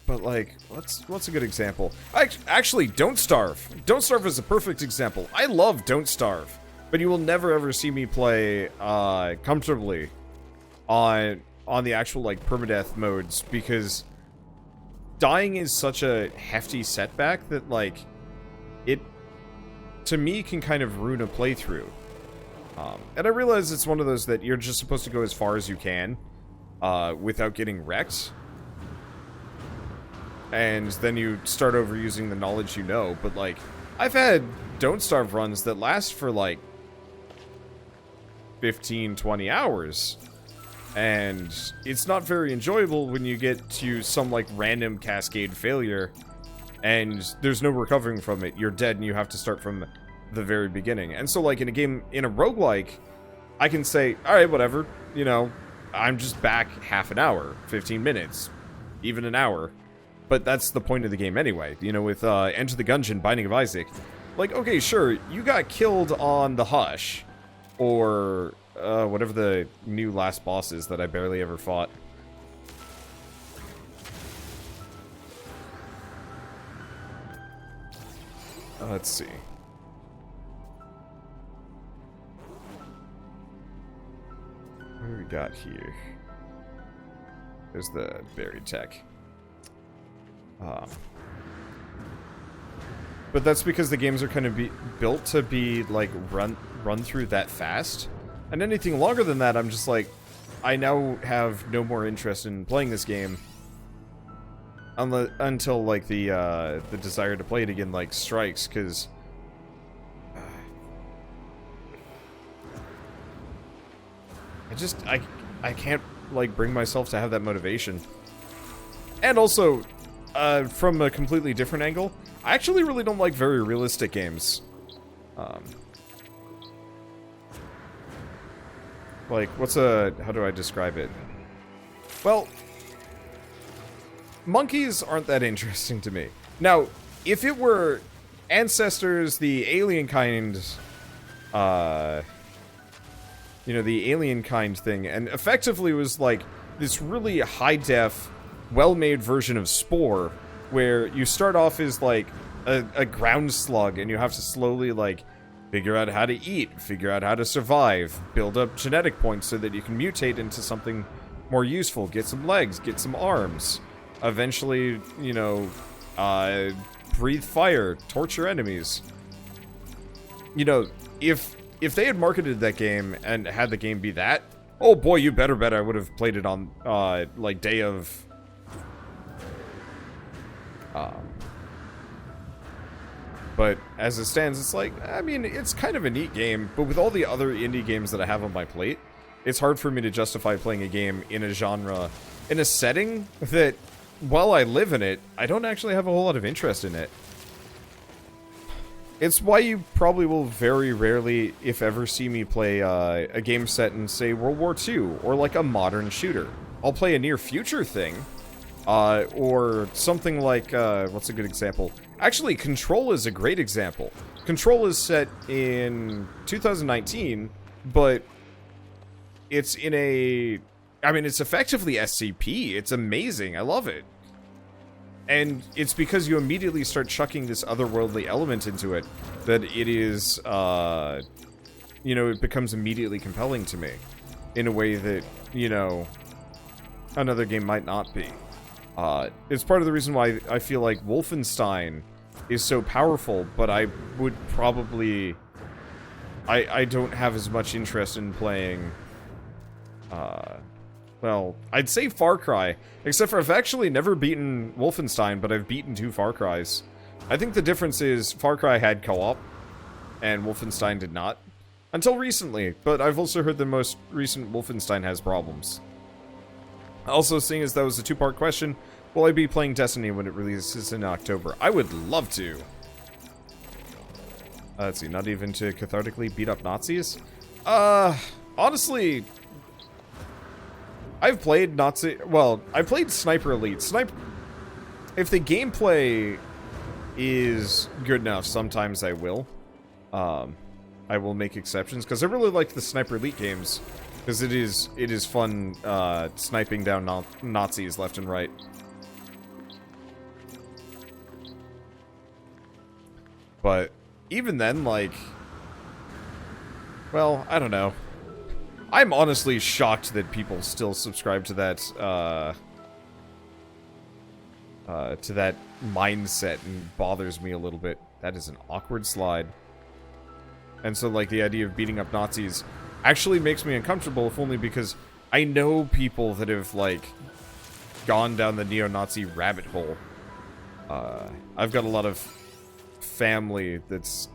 But, like, what's a good example? Actually, Don't Starve. Don't Starve is a perfect example. I love Don't Starve. But you will never ever see me play comfortably on the actual, like, permadeath modes, because dying is such a hefty setback that, like, it, to me, can kind of ruin a playthrough. And I realize it's one of those that you're just supposed to go as far as you can without getting wrecked. And then you start over using the knowledge you know. But, like, I've had Don't Starve runs that last for, like, 15, 20 hours. And it's not very enjoyable when you get to some, like, random cascade failure and there's no recovering from it. You're dead and you have to start from the very beginning. And so, like, in a game, in a roguelike, I can say, alright, whatever, you know, I'm just back half an hour, 15 minutes, even an hour. But that's the point of the game anyway. You know, with Enter the Gungeon, Binding of Isaac, like, okay, sure, you got killed on the Hush, or whatever the new last boss is that I barely ever fought. Let's see. What do we got here? There's the buried tech. But that's because the games are kind of built to be, like, run through that fast. And anything longer than that, I'm just like, I now have no more interest in playing this game until, like, the desire to play it again, like, strikes, because I can't, like, bring myself to have that motivation. And also, from a completely different angle, I actually really don't like very realistic games. Like, how do I describe it? Well, monkeys aren't that interesting to me. Now, if it were Ancestors, the alien kind, you know, the alien kind thing, and effectively was like this really high-def, well-made version of Spore, where you start off as, like, a ground slug, and you have to slowly, like, figure out how to eat, figure out how to survive, build up genetic points so that you can mutate into something more useful, get some legs, get some arms, eventually, you know, breathe fire, torture enemies. You know, if they had marketed that game and had the game be that, oh boy, you better bet I would have played it on, like, day of... But as it stands, it's like, I mean, it's kind of a neat game, but with all the other indie games that I have on my plate, it's hard for me to justify playing a game in a genre, in a setting that, while I live in it, I don't actually have a whole lot of interest in it. It's why you probably will very rarely, if ever, see me play a game set in, say, World War II, or like a modern shooter. I'll play a near future thing, or something like, what's a good example? Actually, Control is a great example. Control is set in 2019, but it's in a... I mean, it's effectively SCP. It's amazing. I love it. And it's because you immediately start chucking this otherworldly element into it that it is, you know, it becomes immediately compelling to me in a way that, you know, another game might not be. It's part of the reason why I feel like Wolfenstein is so powerful, but I would probably... I don't have as much interest in playing... well, I'd say Far Cry, except for I've actually never beaten Wolfenstein, but I've beaten 2 Far Crys. I think the difference is Far Cry had co-op, and Wolfenstein did not. Until recently, but I've also heard the most recent Wolfenstein has problems. Also, seeing as that was a 2-part question, will I be playing Destiny when it releases in October? I would love to. Let's see, not even to cathartically beat up Nazis? Honestly... I've played Nazi... Well, I played Sniper Elite. If the gameplay is good enough, sometimes I will. I will make exceptions, because I really like the Sniper Elite games. Because it is fun sniping down Nazis left and right. But even then, like, well, I don't know. I'm honestly shocked that people still subscribe to that, mindset, and bothers me a little bit. That is an awkward slide. And so, like, the idea of beating up Nazis actually makes me uncomfortable, if only because I know people that have, like, gone down the neo-Nazi rabbit hole. I've got a lot of family that's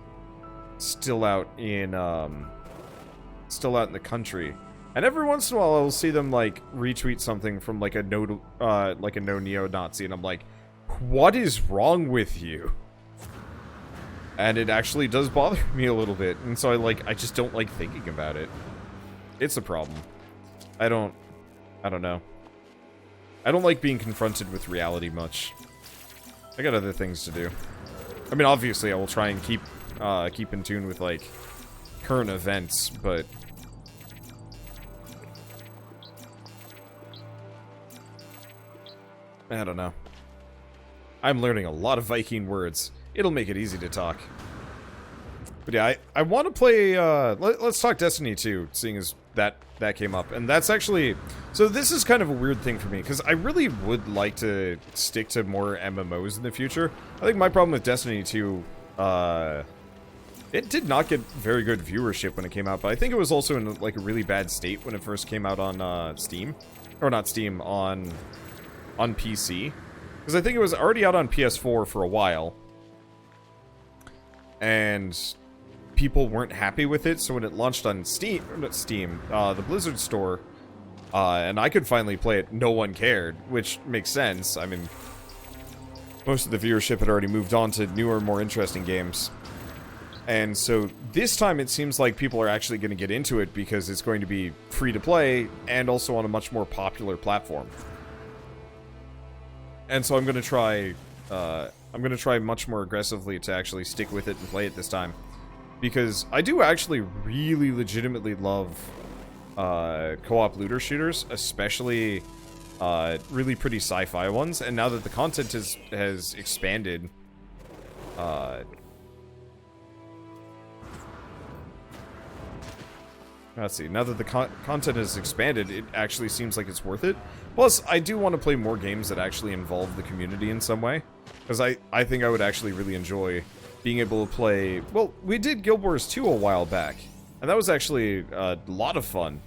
still out in the country. And every once in a while I'll see them, like, retweet something from, like, a no neo-Nazi, and I'm like, what is wrong with you? And it actually does bother me a little bit, and so I just don't like thinking about it. It's a problem. I don't know. I don't like being confronted with reality much. I got other things to do. I mean, obviously I will try and keep in tune with, like, current events, but I don't know. I'm learning a lot of Viking words. It'll make it easy to talk. But yeah, I want to play, let's talk Destiny 2, seeing as that came up. And that's actually, so this is kind of a weird thing for me, because I really would like to stick to more MMOs in the future. I think my problem with Destiny 2, it did not get very good viewership when it came out, but I think it was also in, like, a really bad state when it first came out on, Steam. Or not Steam, on PC. Because I think it was already out on PS4 for a while. And people weren't happy with it, so when it launched on the Blizzard store, and I could finally play it, no one cared, which makes sense. I mean, most of the viewership had already moved on to newer, more interesting games. And so this time it seems like people are actually going to get into it because it's going to be free to play and also on a much more popular platform. And so I'm going to try much more aggressively to actually stick with it and play it this time. Because I do actually really legitimately love co-op looter shooters, especially really pretty sci-fi ones. And now that the content has expanded, let's see, now that the content has expanded, it actually seems like it's worth it. Plus, I do want to play more games that actually involve the community in some way. Because I think I would actually really enjoy being able to play... Well, we did Guild Wars 2 a while back. And that was actually a lot of fun.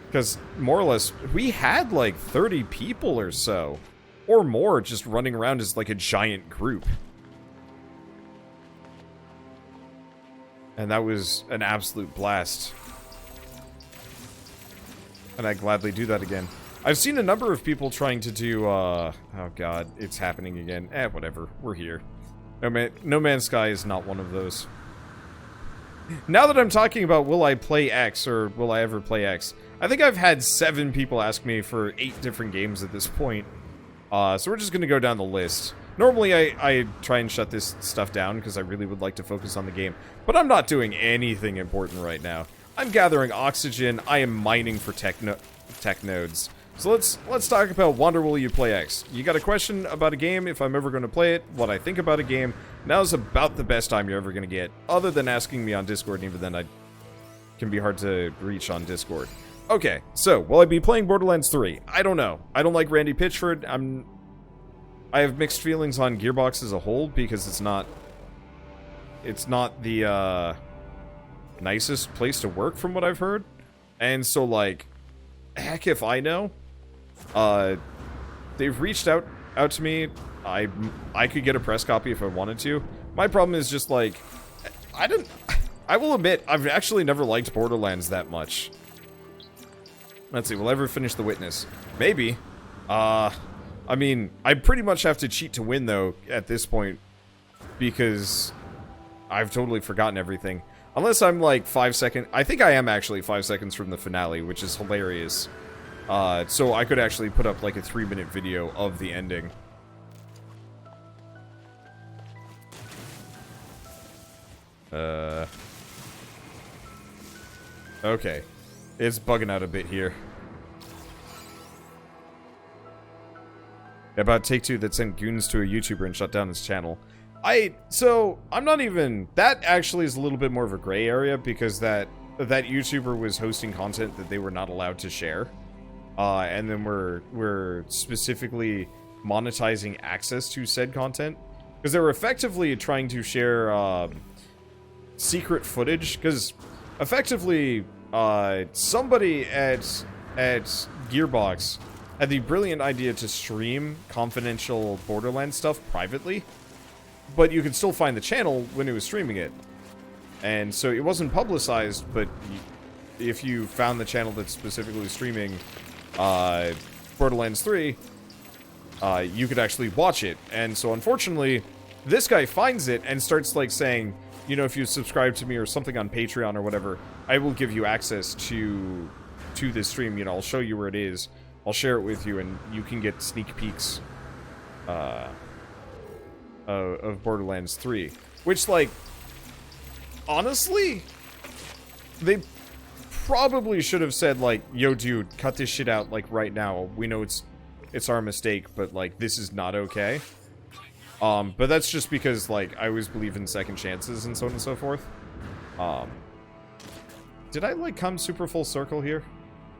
Because, more or less, we had like 30 people or so. Or more, just running around as like a giant group. And that was an absolute blast. And I'd gladly do that again. I've seen a number of people trying to do, oh god, it's happening again. Whatever, we're here. No Man's Sky is not one of those. Now that I'm talking about will I play X, or will I ever play X, I think I've had 7 people ask me for 8 different games at this point. So we're just gonna go down the list. Normally I try and shut this stuff down because I really would like to focus on the game, but I'm not doing anything important right now. I'm gathering oxygen, I am mining for tech nodes. So let's talk about Wander Will You Play X. You got a question about a game, if I'm ever going to play it, what I think about a game, now's about the best time you're ever going to get, other than asking me on Discord, and even then I can be hard to reach on Discord. Okay, so, will I be playing Borderlands 3? I don't know. I don't like Randy Pitchford. I have mixed feelings on Gearbox as a whole, because it's not the, nicest place to work from what I've heard. And so, like, heck if I know. They've reached out to me. I could get a press copy if I wanted to. My problem is just, like, I will admit, I've actually never liked Borderlands that much. Let's see, will I ever finish The Witness? Maybe. I mean, I pretty much have to cheat to win, though, at this point. Because I've totally forgotten everything. Unless I'm, like, 5 seconds... I think I am actually 5 seconds from the finale, which is hilarious. So I could actually put up, like, a 3-minute video of the ending. Okay. It's bugging out a bit here. About Take-Two that sent goons to a YouTuber and shut down his channel. So, I'm not even... That actually is a little bit more of a gray area, because that YouTuber was hosting content that they were not allowed to share. And then we're specifically monetizing access to said content. Because they were effectively trying to share secret footage. Because effectively, somebody at Gearbox had the brilliant idea to stream confidential Borderlands stuff privately. But you could still find the channel when it was streaming it. And so it wasn't publicized, but if you found the channel that's specifically streaming Borderlands 3, you could actually watch it. And so unfortunately, this guy finds it and starts like saying, you know, if you subscribe to me or something on Patreon or whatever, I will give you access to this stream. You know, I'll show you where it is. I'll share it with you, and you can get sneak peeks of Borderlands 3. Which, like, honestly, they probably should have said, like, yo, dude, cut this shit out, like, right now. We know it's our mistake, but, like, this is not okay. But that's just because, like, I always believe in second chances and so on and so forth. Did I, like, come super full circle here?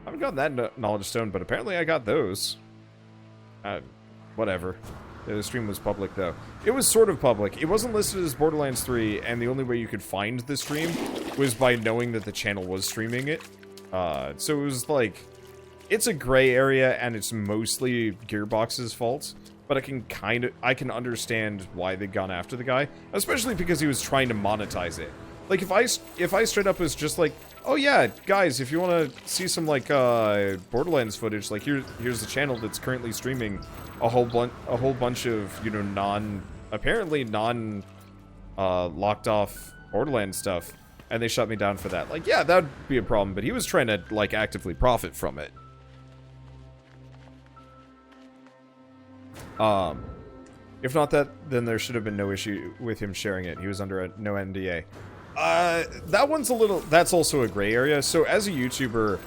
I haven't gotten that knowledge stone, but apparently I got those. Whatever. The stream was public, though. It was sort of public. It wasn't listed as Borderlands 3, and the only way you could find the stream was by knowing that the channel was streaming it. So it was like... It's a gray area, and it's mostly Gearbox's fault. But I can understand why they'd gone after the guy. Especially because he was trying to monetize it. Like, if I straight up was just like, oh yeah, guys, if you want to see some, like, Borderlands footage, like, here's the channel that's currently streaming a whole bunch of, you know, apparently non locked off Borderlands stuff, and they shut me down for that. Like, yeah, that'd be a problem, but he was trying to, like, actively profit from it. If not that, then there should have been no issue with him sharing it. He was under no NDA. That's also a gray area. So as a YouTuber,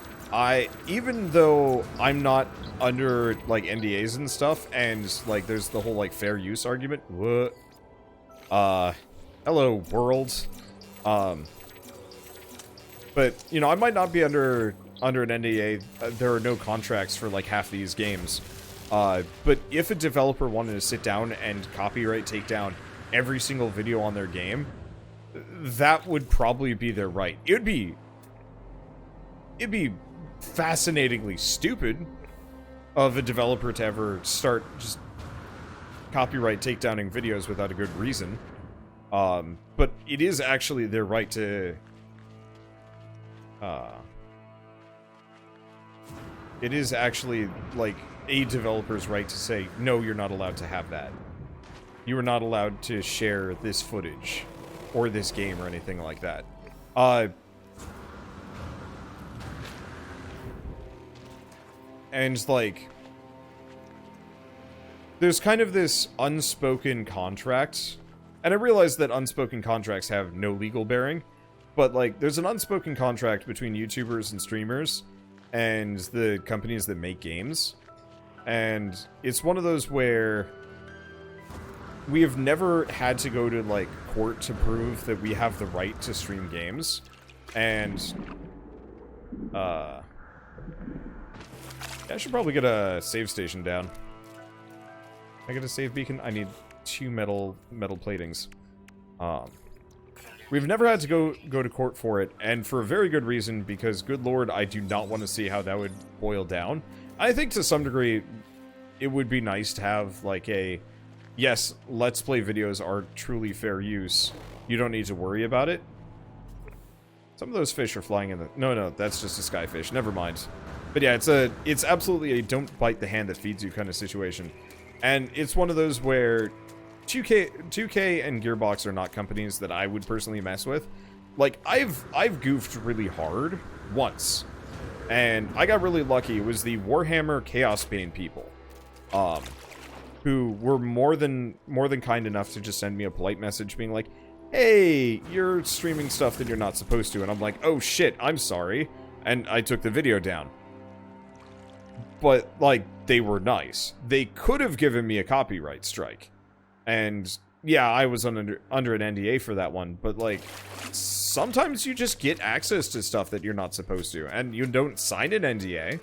even though I'm not under, like, NDAs and stuff, and, like, there's the whole, like, fair use argument. What? Hello, world. But, you know, I might not be under an NDA. There are no contracts for, like, half these games. But if a developer wanted to sit down and copyright take down every single video on their game, that would probably be their right. It'd be fascinatingly stupid of a developer to ever start just copyright takedowning videos without a good reason. But it is actually their right to... it is actually, like, a developer's right to say, no, you're not allowed to have that. You are not allowed to share this footage or this game or anything like that. And, like, there's kind of this unspoken contract, and I realize that unspoken contracts have no legal bearing, but, like, there's an unspoken contract between YouTubers and streamers and the companies that make games. And it's one of those where we have never had to go to, like, court to prove that we have the right to stream games. And, I should probably get a save station down. Can I get a save beacon? I need 2 metal platings. We've never had to go to court for it, and for a very good reason, because, good lord, I do not want to see how that would boil down. I think to some degree, it would be nice to have, like, yes, Let's Play videos are truly fair use. You don't need to worry about it. Some of those fish are flying in the... No, that's just a skyfish. Never mind. But yeah, it's absolutely a don't bite the hand that feeds you kind of situation. And it's one of those where 2K and Gearbox are not companies that I would personally mess with. Like, I've goofed really hard once. And I got really lucky. It was the Warhammer Chaos Bane people. Who were more than kind enough to just send me a polite message being like, hey, you're streaming stuff that you're not supposed to. And I'm like, oh shit, I'm sorry. And I took the video down. But, like, they were nice. They could have given me a copyright strike. And yeah, I was under an NDA for that one, but like sometimes you just get access to stuff that you're not supposed to, and you don't sign an NDA.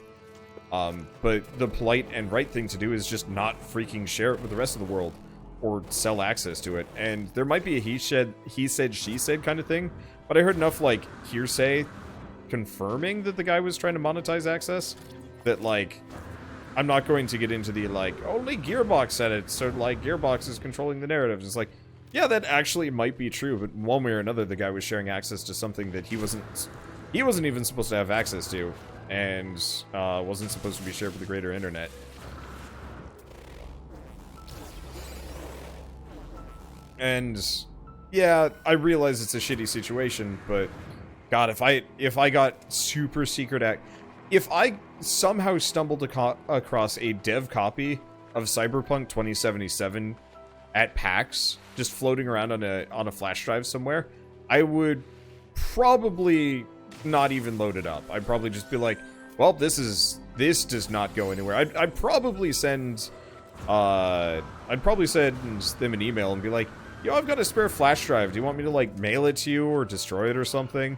But the polite and right thing to do is just not freaking share it with the rest of the world or sell access to it. And there might be a he said, she said kind of thing, but I heard enough like hearsay confirming that the guy was trying to monetize access that like I'm not going to get into the like only Gearbox said it, so like Gearbox is controlling the narrative. It's like, yeah, that actually might be true, but one way or another the guy was sharing access to something that he wasn't even supposed to have access to, and wasn't supposed to be shared with the greater internet. And yeah, I realize it's a shitty situation, but God, if I got super secret if I somehow stumbled across a dev copy of Cyberpunk 2077 at PAX, just floating around on a flash drive somewhere, I would probably not even load it up. I'd probably just be like, well, this does not go anywhere. I'd probably send them an email and be like, yo, I've got a spare flash drive. Do you want me to like mail it to you or destroy it or something?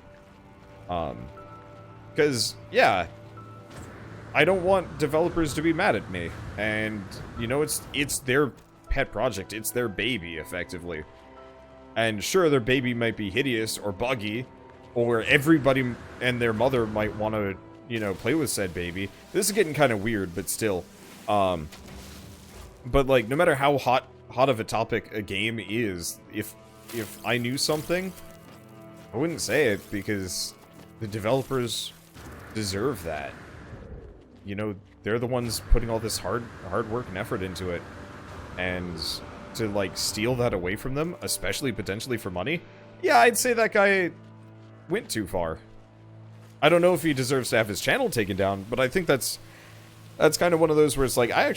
Because yeah, I don't want developers to be mad at me, and you know, it's their pet project. It's their baby, effectively. And sure, their baby might be hideous or buggy, or everybody and their mother might want to, you know, play with said baby. This is getting kind of weird, but still. But like, no matter how hot of a topic a game is, if I knew something, I wouldn't say it, because the developers deserve that. You know, they're the ones putting all this hard work and effort into it, and to like steal that away from them, especially potentially for money, yeah, I'd say that guy went too far. I don't know if he deserves to have his channel taken down, but I think that's kind of one of those where it's like, I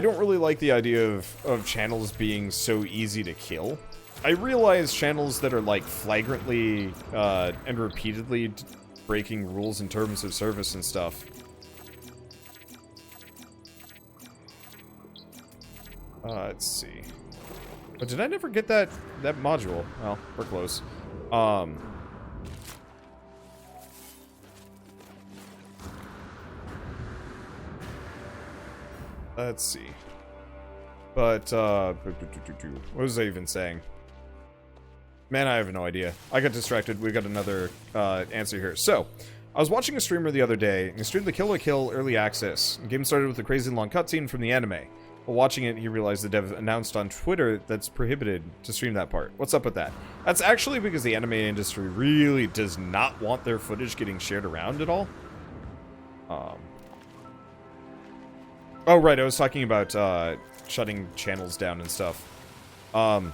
don't really like the idea of channels being so easy to kill. I realize channels that are like flagrantly and repeatedly breaking rules in terms of service and stuff. Let's see. But did I never get that module? Well, we're close. Let's see. But, what was I even saying? Man, I have no idea. I got distracted. We got another answer here. So, I was watching a streamer the other day, and he streamed the Kill la Kill early access. The game started with a crazy long cutscene from the anime. While watching it, he realized the dev announced on Twitter that's prohibited to stream that part. What's up with that? That's actually because the anime industry really does not want their footage getting shared around at all. Oh, right, I was talking about shutting channels down and stuff. I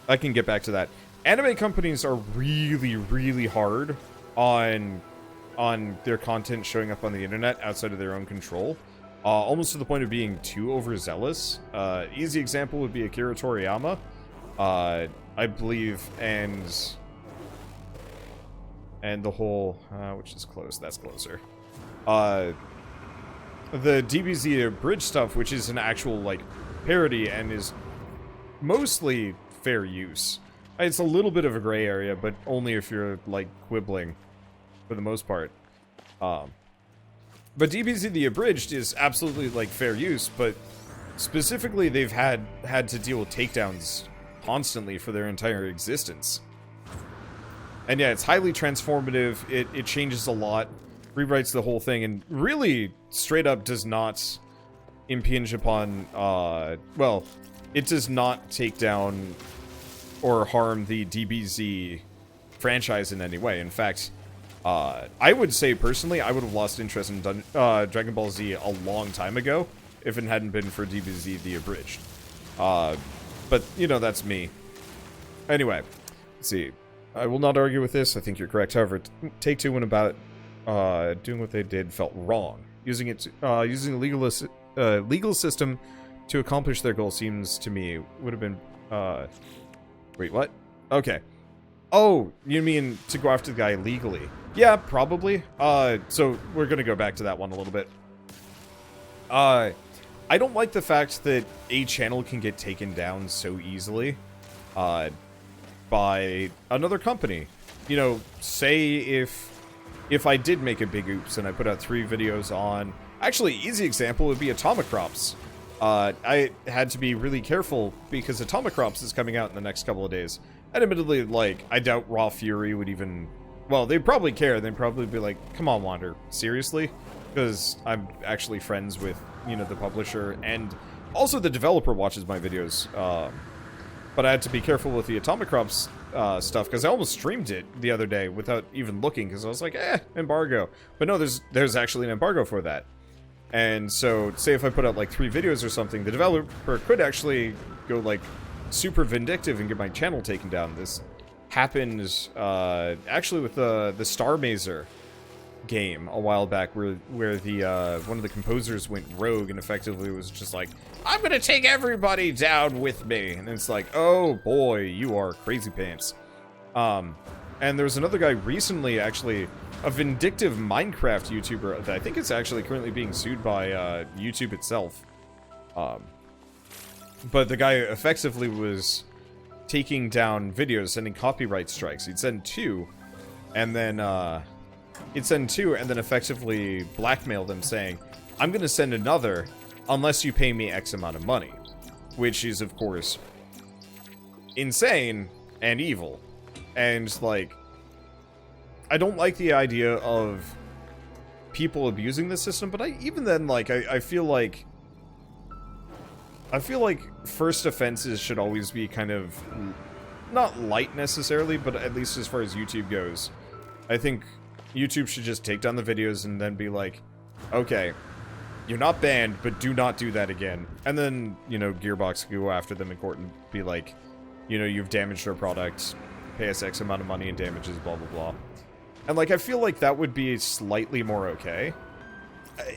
can get back to that. Anime companies are really, really hard on their content showing up on the internet outside of their own control. Almost to the point of being too overzealous. Easy example would be Akira Toriyama, I believe, and the whole, which is close, that's closer. The DBZ Abridged stuff, which is an actual, like, parody and is mostly fair use. It's a little bit of a gray area, but only if you're, like, quibbling, for the most part. But DBZ The Abridged is absolutely, like, fair use, but specifically they've had to deal with takedowns constantly for their entire existence. And yeah, it's highly transformative, it changes a lot, rewrites the whole thing, and really, straight up does not impinge upon, well, it does not take down or harm the DBZ franchise in any way. In fact, I would say, personally, I would have lost interest in Dragon Ball Z a long time ago if it hadn't been for DBZ The Abridged. But, you know, that's me. Anyway, let's see. I will not argue with this. I think you're correct. However, Take-Two went about doing what they did felt wrong. Using the legal system to accomplish their goal seems to me would have been... wait, what? Okay. Oh, you mean to go after the guy legally? Yeah, probably. So we're gonna go back to that one a little bit. I don't like the fact that a channel can get taken down so easily. by another company. You know, say if I did make a big oops and I put out 3 videos on... Actually, easy example would be Atomic Crops. I had to be really careful because Atomic Crops is coming out in the next couple of days. And admittedly, like, I doubt Raw Fury would even... Well, they'd probably care. They'd probably be like, come on, Wander, seriously? Because I'm actually friends with, you know, the publisher, and also the developer watches my videos. But I had to be careful with the Atomic Crops stuff, because I almost streamed it the other day without even looking, because I was like, embargo. But no, there's actually an embargo for that. And so, say if I put out, like, 3 videos or something, the developer could actually go, like, super vindictive and get my channel taken down. This happened, actually with the Star Mazer game a while back, where the, one of the composers went rogue and effectively was just like, I'm gonna take everybody down with me. And it's like, oh boy, you are crazy pants. And there was another guy recently, actually, a vindictive Minecraft YouTuber that I think is actually currently being sued by YouTube itself. But the guy effectively was taking down videos, sending copyright strikes. He'd send 2, and then effectively blackmail them, saying, I'm gonna send another unless you pay me X amount of money. Which is, of course, insane and evil. And, like, I don't like the idea of people abusing the system, but even then, like, I feel like first offenses should always be kind of, not light necessarily, but at least as far as YouTube goes. I think YouTube should just take down the videos and then be like, okay, you're not banned, but do not do that again. And then, you know, Gearbox could go after them in court and be like, you know, you've damaged our product, pay us X amount of money in damages, blah, blah, blah. And, like, I feel like that would be slightly more okay.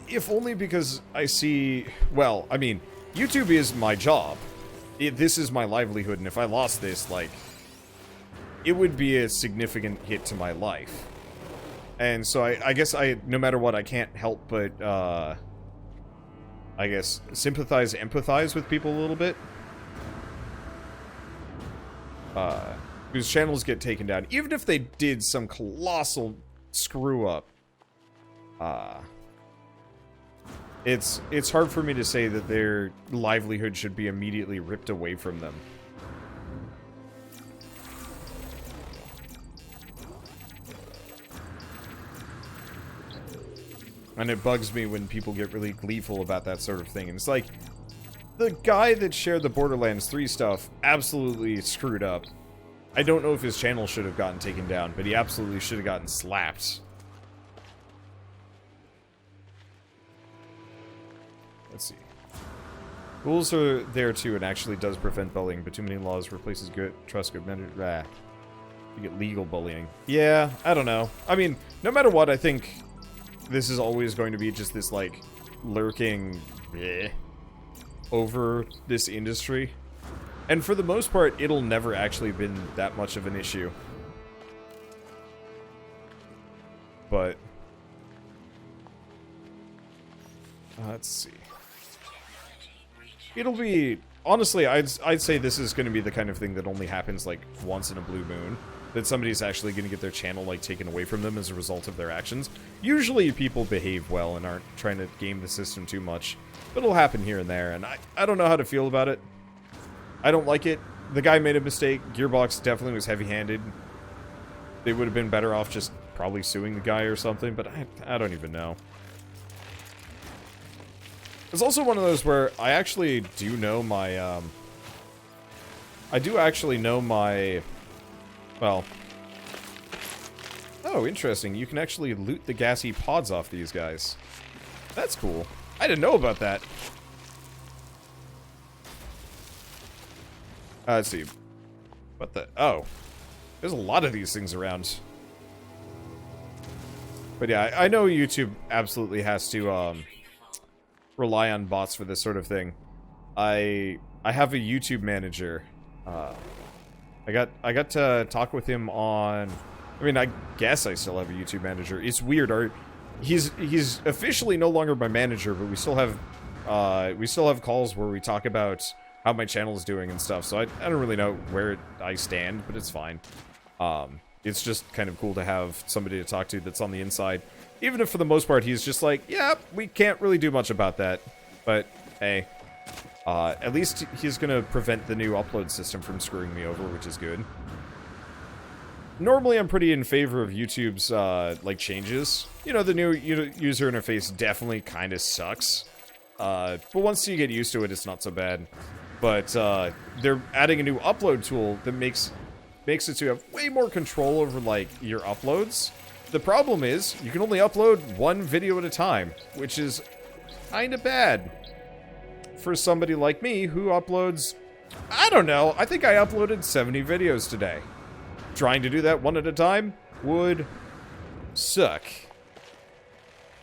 If only because I see, well, I mean, YouTube is my job. This is my livelihood, and if I lost this, like, it would be a significant hit to my life. And so I guess no matter what, I can't help but, I guess, sympathize, empathize with people a little bit. Whose channels get taken down, even if they did some colossal screw up. It's hard for me to say that their livelihood should be immediately ripped away from them. And it bugs me when people get really gleeful about that sort of thing. And it's like, the guy that shared the Borderlands 3 stuff absolutely screwed up. I don't know if his channel should have gotten taken down, but he absolutely should have gotten slapped. Let's see. Rules are there too, and actually does prevent bullying, but too many laws replaces good trust good men. You get legal bullying. Yeah, I don't know. I mean, no matter what, I think this is always going to be just this, like, lurking over this industry. And for the most part, it'll never actually been that much of an issue. But let's see. It'll be, honestly, I'd say this is going to be the kind of thing that only happens, like, once in a blue moon. That somebody's actually going to get their channel, like, taken away from them as a result of their actions. Usually people behave well and aren't trying to game the system too much. But it'll happen here and there, and I don't know how to feel about it. I don't like it. The guy made a mistake. Gearbox definitely was heavy-handed. They would have been better off just probably suing the guy or something, but I don't even know. It's also one of those where I actually do know my, I do actually know my, well... Oh, interesting. You can actually loot the gassy pods off these guys. That's cool. I didn't know about that. Let's see. What the... Oh. There's a lot of these things around. But yeah, I know YouTube absolutely has to, rely on bots for this sort of thing. I have a YouTube manager. I got to talk with him on... I mean, I guess I still have a YouTube manager. It's weird. He's officially no longer my manager, but we still have calls where we talk about how my channel is doing and stuff. So I don't really know where I stand, but it's fine. It's just kind of cool to have somebody to talk to that's on the inside. Even if for the most part he's just like, yeah, we can't really do much about that. But hey, at least he's gonna prevent the new upload system from screwing me over, which is good. Normally I'm pretty in favor of YouTube's like changes. You know, the new user interface definitely kind of sucks. But once you get used to it, it's not so bad. But they're adding a new upload tool that makes it so you have way more control over like your uploads. The problem is you can only upload one video at a time, which is kind of bad for somebody like me who uploads, I don't know, I think I uploaded 70 videos today. Trying to do that one at a time would suck.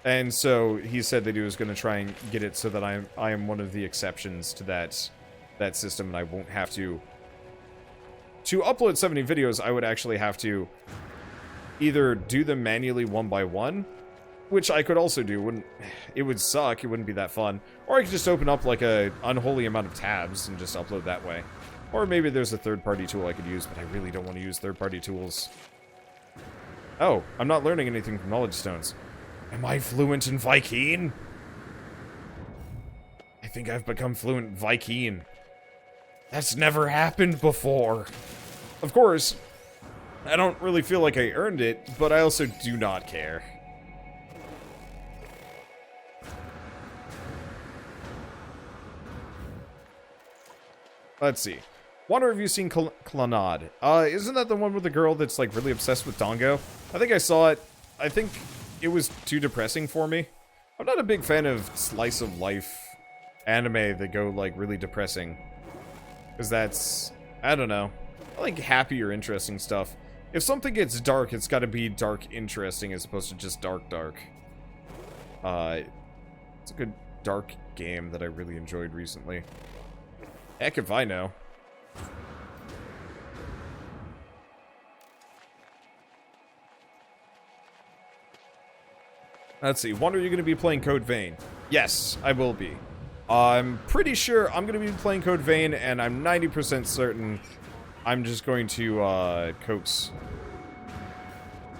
And so he said that he was going to try and get it so that I am one of the exceptions to that system, and I won't have to upload 70 videos. I would actually have to either do them manually one by one, which I could also do. It would suck. It wouldn't be that fun. Or I could just open up like a unholy amount of tabs and just upload that way. Or maybe there's a third-party tool I could use, but I really don't want to use third-party tools. Oh, I'm not learning anything from knowledge stones. Am I fluent in Viking? I think I've become fluent in Viking. That's never happened before. Of course, I don't really feel like I earned it, but I also do not care. Let's see. Wonder, have you seen Clannad? Isn't that the one with the girl that's like really obsessed with Dongo? I think I saw it. I think it was too depressing for me. I'm not a big fan of slice of life anime that go like really depressing. Because that's, I don't know. I like happy or interesting stuff. If something gets dark, it's gotta be dark interesting as opposed to just dark. It's a good dark game that I really enjoyed recently. Heck if I know. Let's see, Wonder, are you going to be playing Code Vein? Yes, I will be. I'm pretty sure I'm going to be playing Code Vein, and I'm 90% certain I'm just going to coax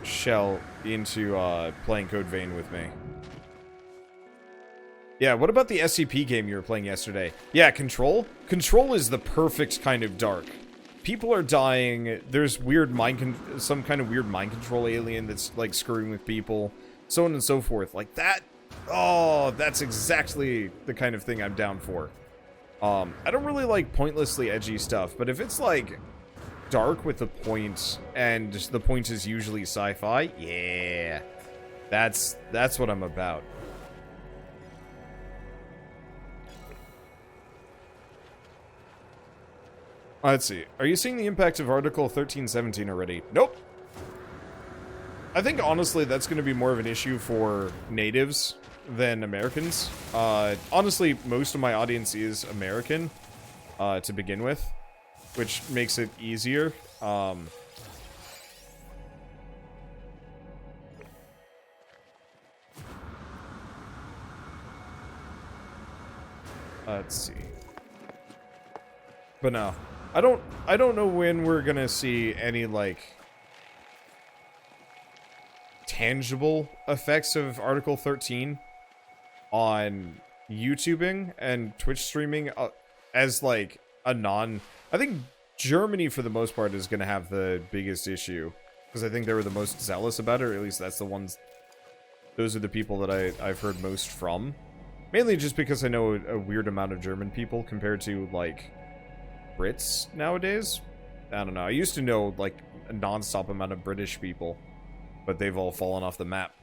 Shell into playing Code Vein with me. Yeah, what about the SCP game you were playing yesterday? Yeah, Control? Control is the perfect kind of dark. People are dying, there's weird some kind of weird mind control alien that's, like, screwing with people, so on and so forth. Like, that, oh, that's exactly the kind of thing I'm down for. I don't really like pointlessly edgy stuff, but if it's, like, dark with a point, and the point is usually sci-fi, yeah, that's what I'm about. Let's see. Are you seeing the impact of Article 1317 already? Nope. I think, honestly, that's going to be more of an issue for natives than Americans. Honestly, most of my audience is American, to begin with, which makes it easier. Let's see. But no. I don't know when we're gonna see any, like, tangible effects of Article 13 on YouTubing and Twitch streaming as, like, a I think Germany, for the most part, is gonna have the biggest issue. Because I think they were the most zealous about it, or at least that's the ones... Those are the people that I've heard most from. Mainly just because I know a weird amount of German people compared to, like... Brits nowadays? I don't know. I used to know, like, a non-stop amount of British people, but they've all fallen off the map.